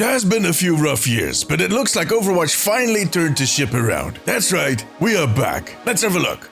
It has been a few rough years, but it looks like Overwatch finally turned the ship around. That's right, we are back. Let's have a look.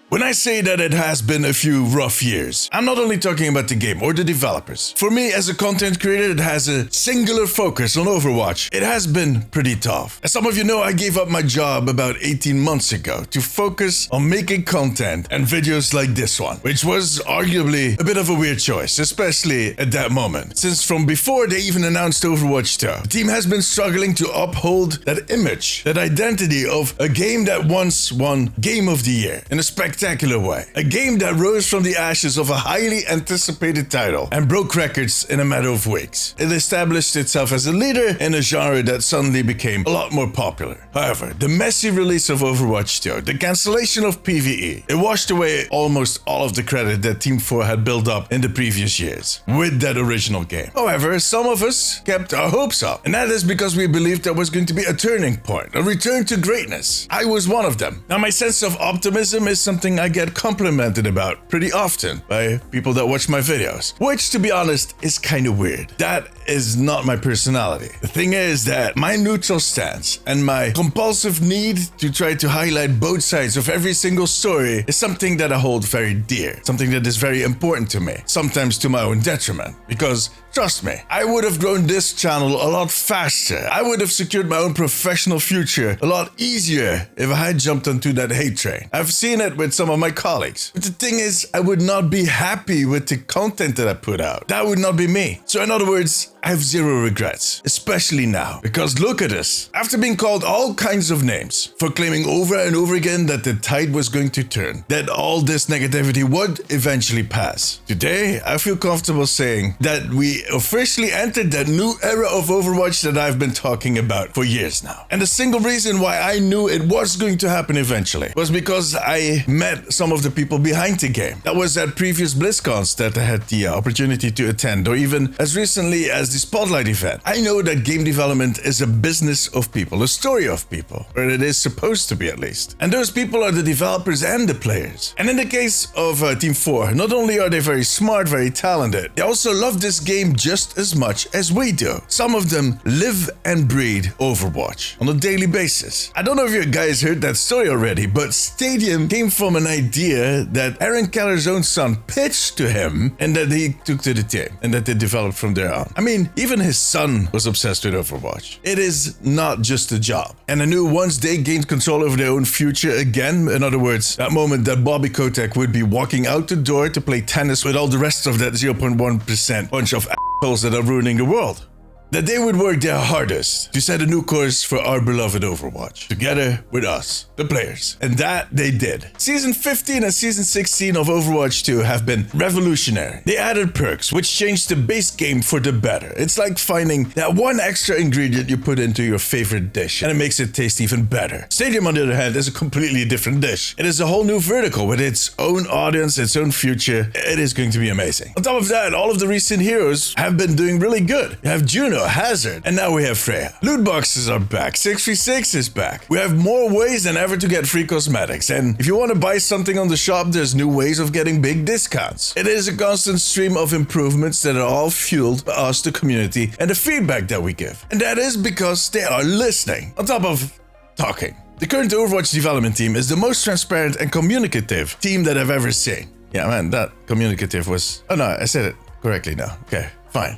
When I say that it has been a few rough years, I'm not only talking about the game or the developers. For me, as a content creator that has a singular focus on Overwatch, it has been pretty tough. As some of you know, I gave up my job about 18 months ago to focus on making content and videos like this one, which was arguably a bit of a weird choice, especially at that moment. Since from before they even announced Overwatch 2, the team has been struggling to uphold that image, that identity of a game that once won Game of the Year in a spectacular way. A game that rose from the ashes of a highly anticipated title and broke records in a matter of weeks. It established itself as a leader in a genre that suddenly became a lot more popular. However, the messy release of Overwatch 2, the cancellation of PvE, it washed away almost all of the credit that Team 4 had built up in the previous years with that original game. However, some of us kept our hopes up, and that is because we believed there was going to be a turning point, a return to greatness. I was one of them. Now, my sense of optimism is something I get complimented about pretty often by people that watch my videos, which, to be honest, is kind of weird. That is not my personality. The thing is that my neutral stance and my compulsive need to try to highlight both sides of every single story is something that I hold very dear, something that is very important to me, sometimes to my own detriment, because trust me, I would have grown this channel a lot faster. I would have secured my own professional future a lot easier if I had jumped onto that hate train. I've seen it with some of my colleagues. But the thing is, I would not be happy with the content that I put out. That would not be me. So in other words, I have zero regrets, especially now. Because look at us. After being called all kinds of names for claiming over and over again that the tide was going to turn, that all this negativity would eventually pass, today I feel comfortable saying that we officially entered that new era of Overwatch that I've been talking about for years now. And the single reason why I knew it was going to happen eventually was because I met some of the people behind the game. That was at previous BlizzCons that I had the opportunity to attend, or even as recently as the Spotlight event. I know that game development is a business of people, a story of people, or it is supposed to be at least. And those people are the developers and the players. And in the case of Team 4, not only are they very smart, very talented, they also love this game just as much as we do. Some of them live and breathe Overwatch on a daily basis. I don't know if you guys heard that story already, but Stadium came from an idea that Aaron Keller's own son pitched to him and that he took to the team and that they developed from there on. I mean, even his son was obsessed with Overwatch. It is not just a job. And I knew once they gained control over their own future again, in other words, that moment that Bobby Kotick would be walking out the door to play tennis with all the rest of that 0.1% bunch of assholes that are ruining the world, that they would work their hardest to set a new course for our beloved Overwatch, together with us, the players. And that they did. Season 15 and Season 16 of Overwatch 2 have been revolutionary. They added perks, which changed the base game for the better. It's like finding that one extra ingredient you put into your favorite dish, and it makes it taste even better. Stadium, on the other hand, is a completely different dish. It is a whole new vertical with its own audience, its own future. It is going to be amazing. On top of that, all of the recent heroes have been doing really good. You have Juno, Hazard, and now we have Freya. Loot boxes are back. 6v6 is back. We have more ways than ever to get free cosmetics, and if you want to buy something on the shop, there's new ways of getting big discounts. It is a constant stream of improvements that are all fueled by us, the community, and the feedback that we give. And that is because they are listening, on top of talking. The current Overwatch development team is the most transparent and communicative team that I've ever seen. Yeah, man, that communicative was... Oh no, I said it correctly now. Okay, fine.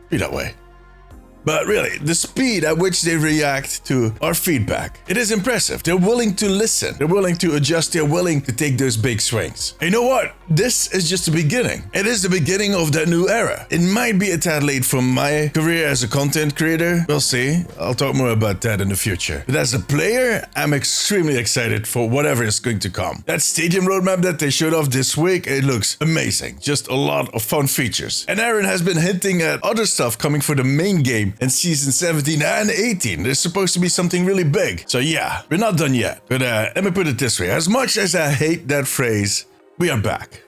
Be that way. But really, the speed at which they react to our feedback, it is impressive. They're willing to listen. They're willing to adjust. They're willing to take those big swings. And you know what? This is just the beginning. It is the beginning of that new era. It might be a tad late for my career as a content creator. We'll see. I'll talk more about that in the future. But as a player, I'm extremely excited for whatever is going to come. That Stadium roadmap that they showed off this week, it looks amazing. Just a lot of fun features. And Aaron has been hinting at other stuff coming for the main game in Season 17 and 18. There's supposed to be something really big. So yeah, we're not done yet. But let me put it this way. As much as I hate that phrase, we are back.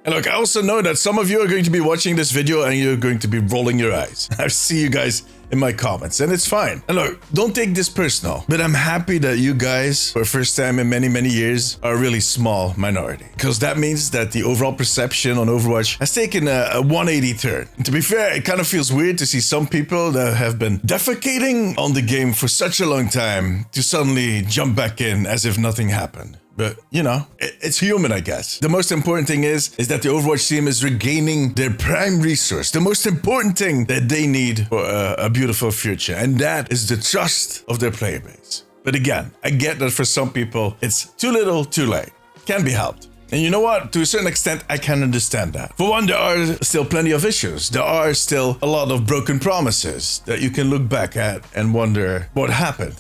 And look, I also know that some of you are going to be watching this video and you're going to be rolling your eyes. I'll see you guys in my comments, and it's fine. And look, don't take this personal, but I'm happy that you guys, for the first time in many, many years, are a really small minority. Because that means that the overall perception on Overwatch has taken a 180 turn. And to be fair, it kind of feels weird to see some people that have been defecating on the game for such a long time to suddenly jump back in as if nothing happened. But, you know, it's human, I guess. The most important thing is that the Overwatch team is regaining their prime resource, the most important thing that they need for a beautiful future, and that is the trust of their player base. But again, I get that for some people, it's too little, too late. Can be helped. And you know what? To a certain extent, I can understand that. For one, there are still plenty of issues. There are still a lot of broken promises that you can look back at and wonder what happened.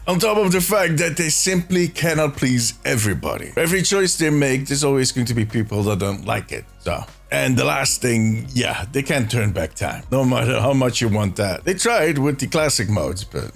On top of the fact that they simply cannot please everybody. For every choice they make, there's always going to be people that don't like it. So, and the last thing, yeah, they can't turn back time. No matter how much you want that. They tried with the classic modes, but...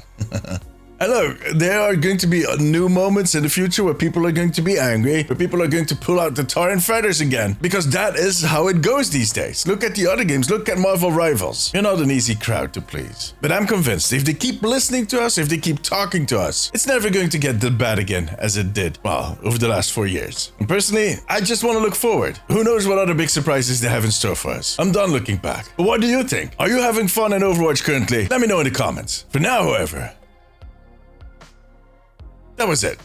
And look, there are going to be new moments in the future where people are going to be angry, where people are going to pull out the tar and feathers again, because that is how it goes these days. Look at the other games, look at Marvel Rivals. You're not an easy crowd to please. But I'm convinced if they keep listening to us, if they keep talking to us, it's never going to get that bad again as it did, well, over the last 4 years. And personally, I just want to look forward. Who knows what other big surprises they have in store for us. I'm done looking back. But what do you think? Are you having fun in Overwatch currently? Let me know in the comments. For now, however, that was it.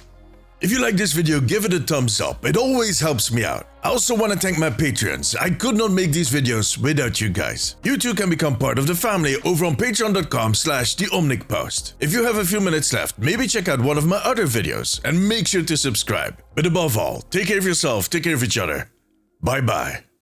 If you like this video, give it a thumbs up. It always helps me out. I also want to thank my Patreons. I could not make these videos without you guys. You too can become part of the family over on patreon.com/theomnicpost. If you have a few minutes left, maybe check out one of my other videos and make sure to subscribe. But above all, take care of yourself, take care of each other. Bye bye.